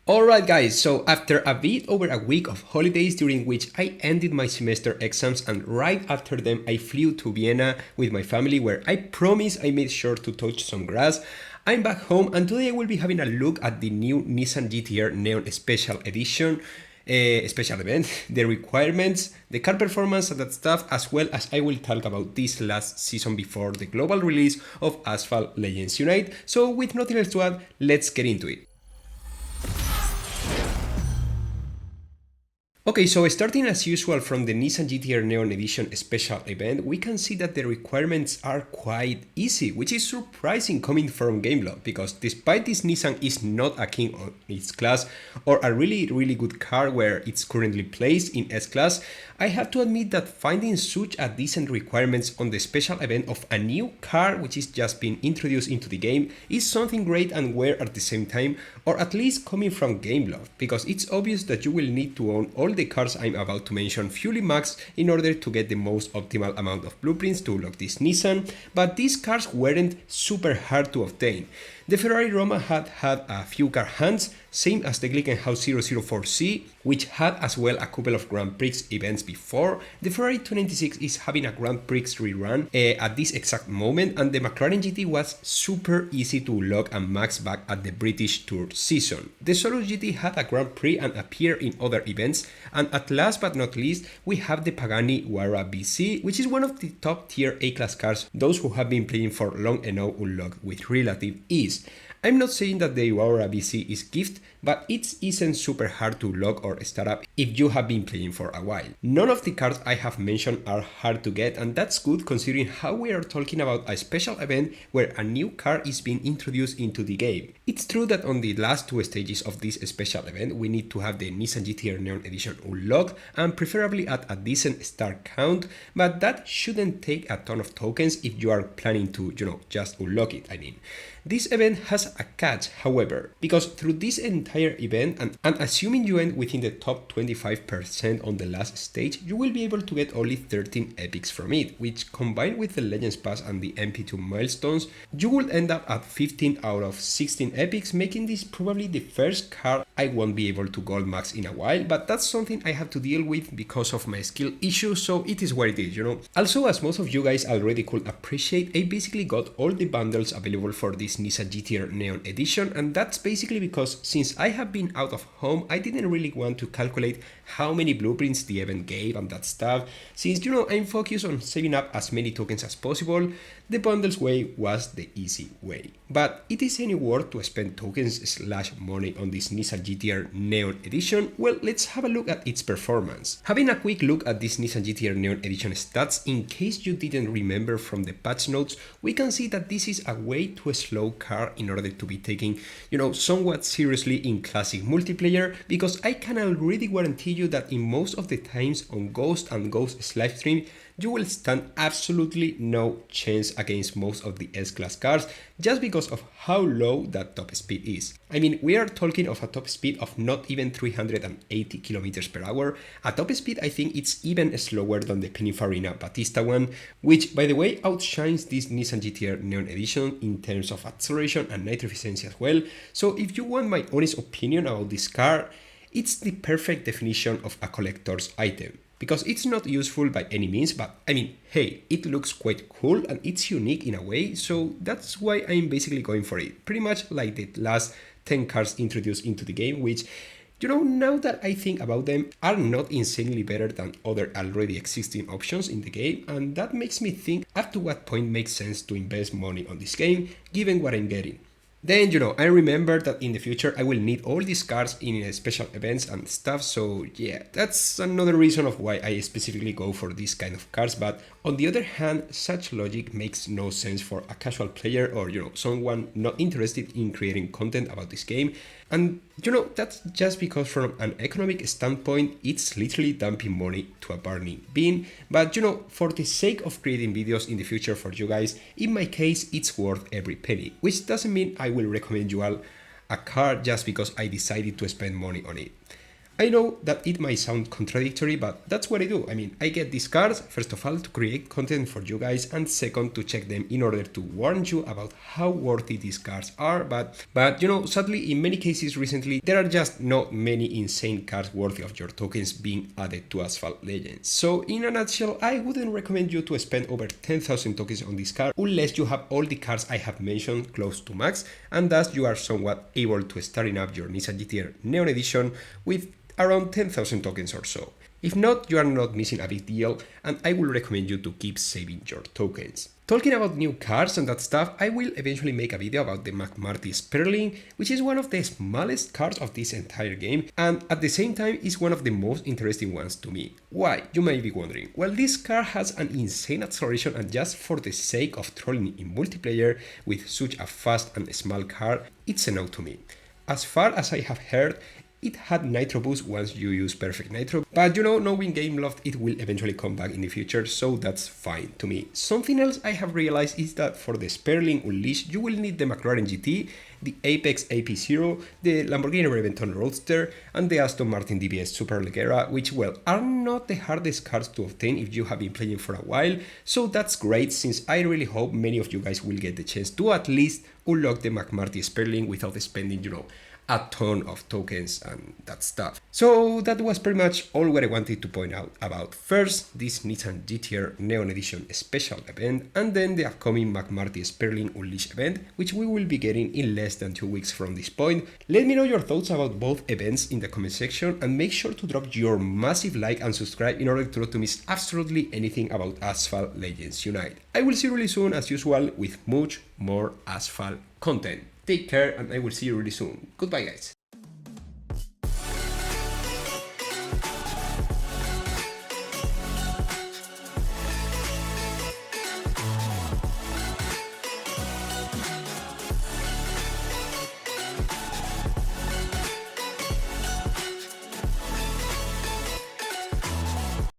Alright guys, so after a bit over a week of holidays during which I ended my semester exams and right after them I flew to Vienna with my family where I promise I made sure to touch some grass, I'm back home and today I will be having a look at the new Nissan GTR Neon Special Edition special event, the requirements, the car performance and that stuff, as well as I will talk about this last season before the global release of Asphalt Legends Unite. So with nothing else to add, let's get into it. Okay, so starting as usual from the Nissan GTR Neon Edition special event, we can see that the requirements are quite easy, which is surprising coming from Gameloft, because despite this Nissan is not a king of its class or a really good car where it's currently placed in S-Class, I have to admit that finding such a decent requirements on the special event of a new car which is just being introduced into the game is something great and rare at the same time, or at least coming from Gameloft, because it's obvious that you will need to own all the cars I'm about to mention fully maxed in order to get the most optimal amount of blueprints to unlock this Nissan, but these cars weren't super hard to obtain. The Ferrari Roma had a few car hunts, same as the Glickenhaus 004C, which had as well a couple of Grand Prix events before. The Ferrari 296 is having a Grand Prix rerun at this exact moment, and the McLaren GT was super easy to unlock and max back at the British Tour season. The Solus GT had a Grand Prix and appeared in other events, and at last but not least, we have the Pagani Huayra BC, which is one of the top tier A-class cars those who have been playing for long enough unlock with relative ease. I'm not saying that the Huayra BC is gift, but it isn't super hard to log or start up if you have been playing for a while. None of the cards I have mentioned are hard to get, and that's good considering how we are talking about a special event where a new car is being introduced into the game. It's true that on the last two stages of this special event we need to have the Nissan GTR Neon Edition unlocked and preferably at a decent star count, but that shouldn't take a ton of tokens if you are planning to, just unlock it, I mean. This event has a catch, however, because through this entire event, and assuming you end within the top 25% on the last stage, you will be able to get only 13 epics from it, which combined with the Legends Pass and the MP2 milestones, you will end up at 15 out of 16 epics, making this probably the first car I won't be able to gold max in a while, but that's something I have to deal with because of my skill issues, so it is what it is, Also, as most of you guys already could appreciate, I basically got all the bundles available for this Nissan GTR Neon Edition, and that's basically because since I have been out of home, I didn't really want to calculate how many blueprints the event gave and that stuff. Since I'm focused on saving up as many tokens as possible, the bundles way was the easy way. But it is any worth to spend tokens / money on this Nissan GTR Neon Edition? Well, let's have a look at its performance. Having a quick look at this Nissan GTR Neon Edition stats, in case you didn't remember from the patch notes, we can see that this is a way too slow car in order to be taken, somewhat seriously in classic multiplayer, because I can already guarantee you that in most of the times on Ghost and Ghost's livestream, you will stand absolutely no chance against most of the S-Class cars just because of how low that top speed is. I mean, we are talking of a top speed of not even 380 km per hour. A top speed I think it's even slower than the Pininfarina Battista one, which by the way outshines this Nissan GTR Neon Edition in terms of acceleration and nitro efficiency as well. So if you want my honest opinion about this car, it's the perfect definition of a collector's item. Because it's not useful by any means, but I mean, hey, it looks quite cool and it's unique in a way, so that's why I'm basically going for it. Pretty much like the last 10 cars introduced into the game, which, now that I think about them, are not insanely better than other already existing options in the game, and that makes me think up to what point makes sense to invest money on this game, given what I'm getting. Then, I remember that in the future I will need all these cards in special events and stuff, so yeah, that's another reason of why I specifically go for this kind of cards, but on the other hand, such logic makes no sense for a casual player or, someone not interested in creating content about this game, and, that's just because from an economic standpoint, it's literally dumping money to a burning bin, but, for the sake of creating videos in the future for you guys, in my case, it's worth every penny, which doesn't mean I will recommend you all a car just because I decided to spend money on it. I know that it might sound contradictory, but that's what I do. I mean, I get these cards, first of all, to create content for you guys, and second, to check them in order to warn you about how worthy these cards are. But you know, sadly, in many cases recently, there are just not many insane cards worthy of your tokens being added to Asphalt Legends. So in a nutshell, I wouldn't recommend you to spend over 10,000 tokens on this card unless you have all the cards I have mentioned close to max, and thus you are somewhat able to starting up your Nissan GTR Neon Edition with around 10,000 tokens or so. If not, you are not missing a big deal, and I will recommend you to keep saving your tokens. Talking about new cards and that stuff, I will eventually make a video about the McMarty Sperling, which is one of the smallest cards of this entire game, and at the same time is one of the most interesting ones to me. Why? You may be wondering. Well, this card has an insane acceleration, and just for the sake of trolling in multiplayer with such a fast and small card, it's a no to me. As far as I have heard, it had nitro boost once you use perfect nitro, but you know, knowing Gameloft, it will eventually come back in the future, so that's fine to me. Something else I have realized is that for the Sperling Unleashed, you will need the McLaren GT, the Apex AP0, the Lamborghini Reventon Roadster, and the Aston Martin DBS Superleggera, which, well, are not the hardest cards to obtain if you have been playing for a while, so that's great, since I really hope many of you guys will get the chance to at least unlock the McMarty Sperling without spending, you know, a ton of tokens and that stuff. So that was pretty much all what I wanted to point out about first this Nissan GTR Neon Edition special event, and then the upcoming McMarty Sperling Unleashed event, which we will be getting in less than 2 weeks from this point. Let me know your thoughts about both events in the comment section, and make sure to drop your massive like and subscribe in order to not to miss absolutely anything about Asphalt Legends Unite. I will see you really soon as usual with much more Asphalt content. Take care, and I will see you really soon. Goodbye, guys.